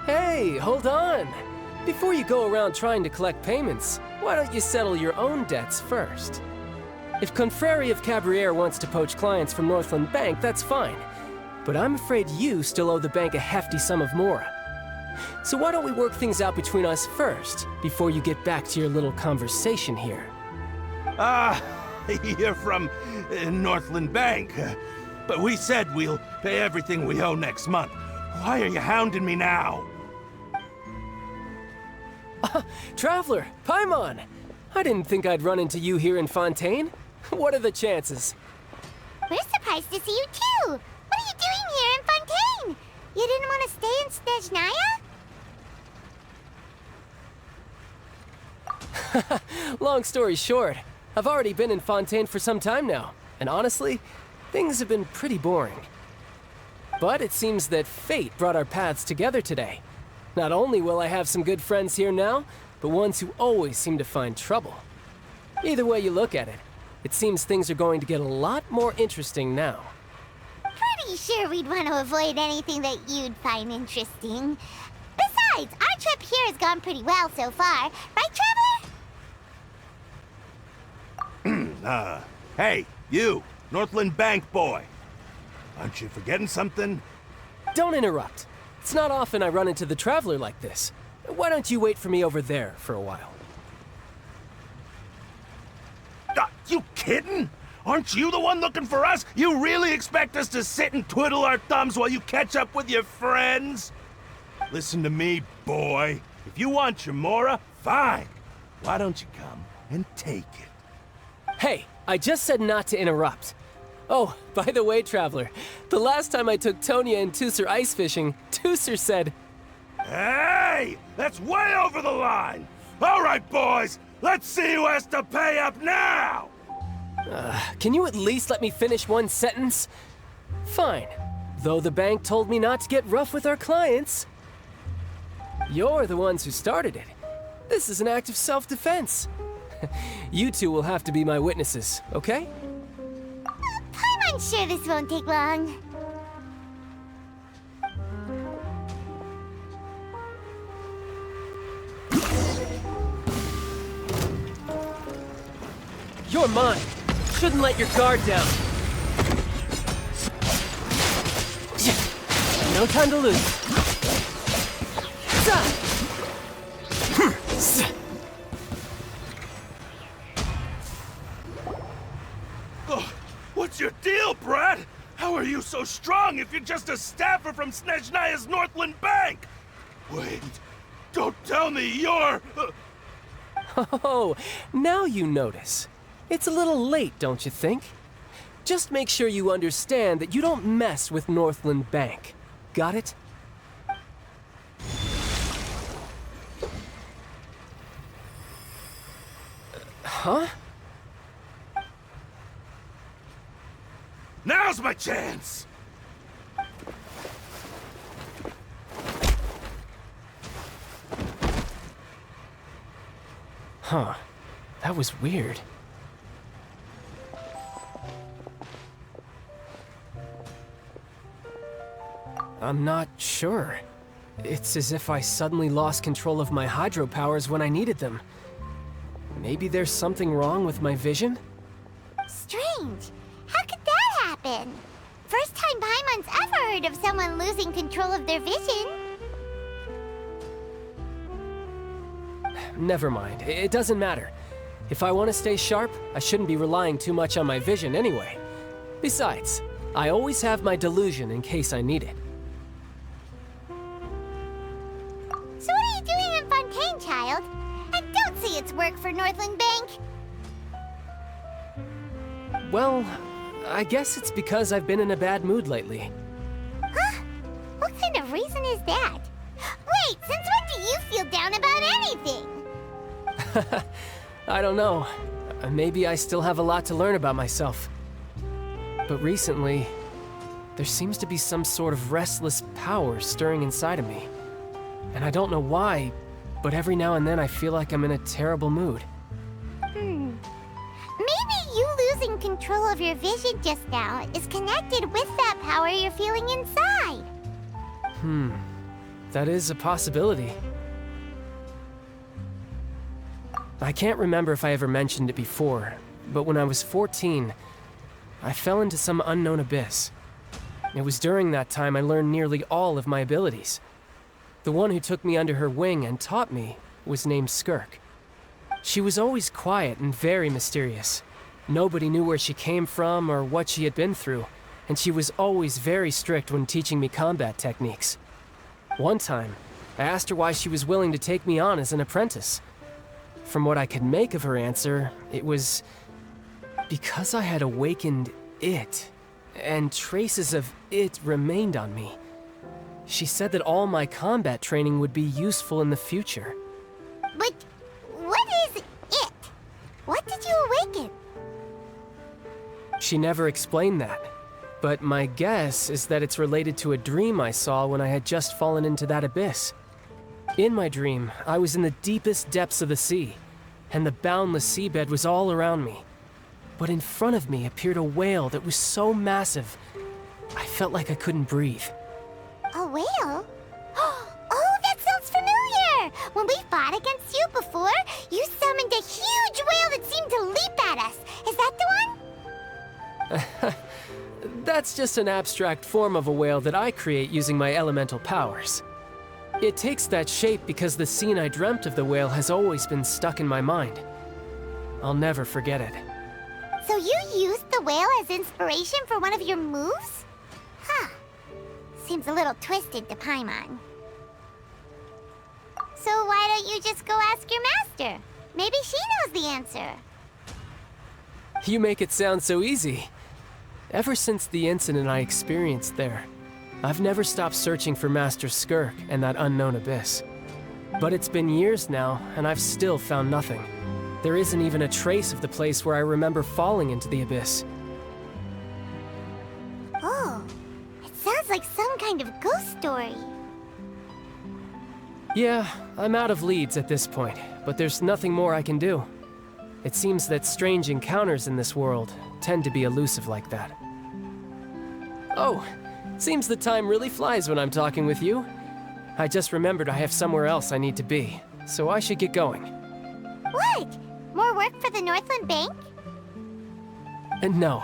Hey, hold on! Before you go around trying to collect payments, why don't you settle your own debts first? If Confrere of Cabriere wants to poach clients from Northland Bank, that's fine. But I'm afraid you still owe the bank a hefty sum of mora. So why don't we work things out between us first, before you get back to your little conversation here? You're from Northland Bank. But we said we'll pay everything we owe next month. Why are you hounding me now? Traveler, Paimon! I didn't think I'd run into you here in Fontaine. What are the chances? We're surprised to see you too! What are you doing here in Fontaine? You didn't want to stay in Snezhnaya? Long story short, I've already been in Fontaine for some time now, and honestly, things have been pretty boring. But it seems that fate brought our paths together today. Not only will I have some good friends here now, but ones who always seem to find trouble. Either way you look at it, it seems things are going to get a lot more interesting now. Pretty sure we'd want to avoid anything that you'd find interesting. Besides, our trip here has gone pretty well so far. Right, Traveler? Hey, you, Northland Bank boy. Aren't you forgetting something? Don't interrupt. It's not often I run into the Traveler like this. Why don't you wait for me over there for a while? You kidding? Aren't you the one looking for us? You really expect us to sit and twiddle our thumbs while you catch up with your friends? Listen to me, boy. If you want your mora, fine. Why don't you come and take it? Hey, I just said not to interrupt. Oh, by the way, Traveler, the last time I took Tonya and Tusser ice fishing, Tusser said... Hey! That's way over the line! All right, boys! Let's see who has to pay up now! Can you at least let me finish one sentence? Fine. Though the bank told me not to get rough with our clients. You're the ones who started it. This is an act of self-defense. You two will have to be my witnesses, okay? I'm sure this won't take long. You're mine. Shouldn't let your guard down. No time to lose. What's your deal, Brad? How are you so strong if you're just a staffer from Snezhnaya's Northland Bank? Wait, don't tell me you're... Oh, now you notice. It's a little late, don't you think? Just make sure you understand that you don't mess with Northland Bank. Got it? Huh? Now's my chance! Huh. That was weird. I'm not sure. It's as if I suddenly lost control of my hydro powers when I needed them. Maybe there's something wrong with my vision? Strange. How could that happen? First time Paimon's ever heard of someone losing control of their vision. Never mind. It doesn't matter. If I want to stay sharp, I shouldn't be relying too much on my vision anyway. Besides, I always have my delusion in case I need it. So what are you doing in Fontaine, child? I don't see it's work for Northland Bank. Well, I guess it's because I've been in a bad mood lately. Huh? What kind of reason is that? Wait, since when do you feel down about anything? I don't know. Maybe I still have a lot to learn about myself. But recently, there seems to be some sort of restless power stirring inside of me. And I don't know why, but every now and then I feel like I'm in a terrible mood. Maybe you losing control of your vision just now is connected with that power you're feeling inside. that is a possibility. I can't remember if I ever mentioned it before, but when I was 14, I fell into some unknown abyss. It was during that time I learned nearly all of my abilities. The one who took me under her wing and taught me was named Skirk. She was always quiet and very mysterious. Nobody knew where she came from or what she had been through, and she was always very strict when teaching me combat techniques. One time, I asked her why she was willing to take me on as an apprentice. From what I could make of her answer, it was because I had awakened it, and traces of it remained on me. She said that all my combat training would be useful in the future. But what is it? What did you awaken? She never explained that, but my guess is that it's related to a dream I saw when I had just fallen into that abyss. In my dream, I was in the deepest depths of the sea, and the boundless seabed was all around me. But in front of me appeared a whale that was so massive, I felt like I couldn't breathe. A whale? Oh, that sounds familiar! When we fought against you before, you summoned a huge whale that seemed to leap at us. Is that the one? That's just an abstract form of a whale that I create using my elemental powers. It takes that shape because the scene I dreamt of the whale has always been stuck in my mind. I'll never forget it. So you used the whale as inspiration for one of your moves? Huh. Seems a little twisted to Paimon. So why don't you just go ask your master? Maybe she knows the answer. You make it sound so easy. Ever since the incident I experienced there, I've never stopped searching for Master Skirk and that unknown abyss. But it's been years now, and I've still found nothing. There isn't even a trace of the place where I remember falling into the abyss. Oh, it sounds like some kind of ghost story. Yeah, I'm out of leads at this point, but there's nothing more I can do. It seems that strange encounters in this world tend to be elusive like that. Oh, seems the time really flies when I'm talking with you. I just remembered I have somewhere else I need to be, so I should get going. What? More work for the Northland Bank? And no,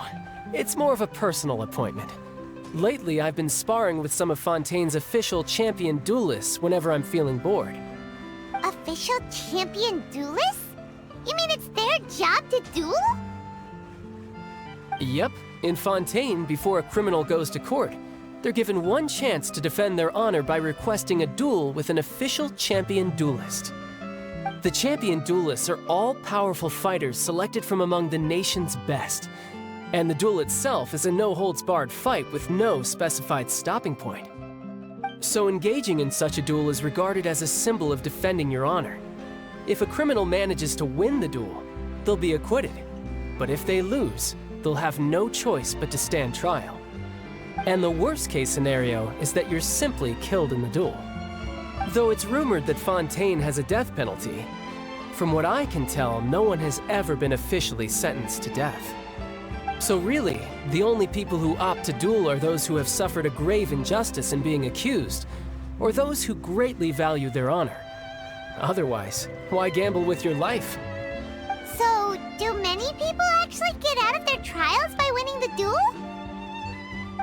it's more of a personal appointment. Lately, I've been sparring with some of Fontaine's official champion duelists whenever I'm feeling bored. Official champion duelists? You mean it's their job to duel? Yep, in Fontaine, before a criminal goes to court, they're given one chance to defend their honor by requesting a duel with an official champion duelist. The champion duelists are all-powerful fighters selected from among the nation's best, and the duel itself is a no-holds-barred fight with no specified stopping point. So engaging in such a duel is regarded as a symbol of defending your honor. If a criminal manages to win the duel, they'll be acquitted, but if they lose, they'll have no choice but to stand trial. And the worst-case scenario is that you're simply killed in the duel. Though it's rumored that Fontaine has a death penalty, from what I can tell, no one has ever been officially sentenced to death. So really, the only people who opt to duel are those who have suffered a grave injustice in being accused, or those who greatly value their honor. Otherwise, why gamble with your life? So, do many people actually get out of their trials by winning the duel?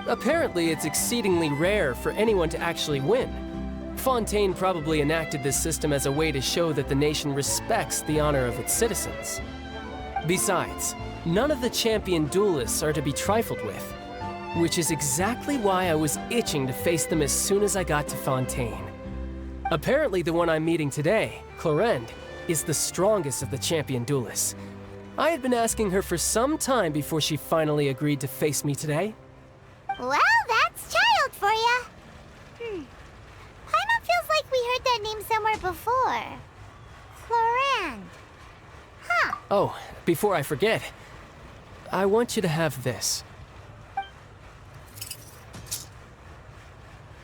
Apparently, it's exceedingly rare for anyone to actually win. Fontaine probably enacted this system as a way to show that the nation respects the honor of its citizens. Besides, none of the champion duelists are to be trifled with, which is exactly why I was itching to face them as soon as I got to Fontaine. Apparently, the one I'm meeting today, Clorinde, is the strongest of the champion duelists. I had been asking her for some time before she finally agreed to face me today. Well, that's Childe for ya. Paimon feels like we heard that name somewhere before. Clorinde. Huh. Oh, before I forget, I want you to have this.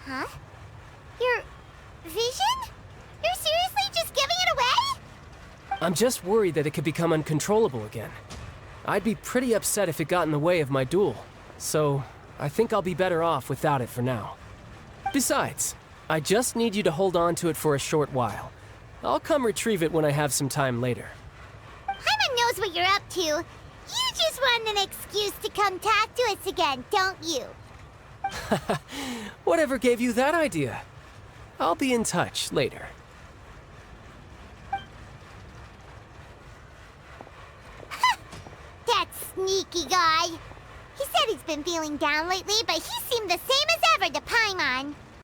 Huh? Your vision? You're seriously just giving it away? I'm just worried that it could become uncontrollable again. I'd be pretty upset if it got in the way of my duel, so I think I'll be better off without it for now. Besides, I just need you to hold on to it for a short while. I'll come retrieve it when I have some time later. Paimon knows what you're up to. You just want an excuse to come talk to us again, don't you? Whatever gave you that idea? I'll be in touch later. That sneaky guy. He said he's been feeling down lately, but he seemed the same as ever to Paimon.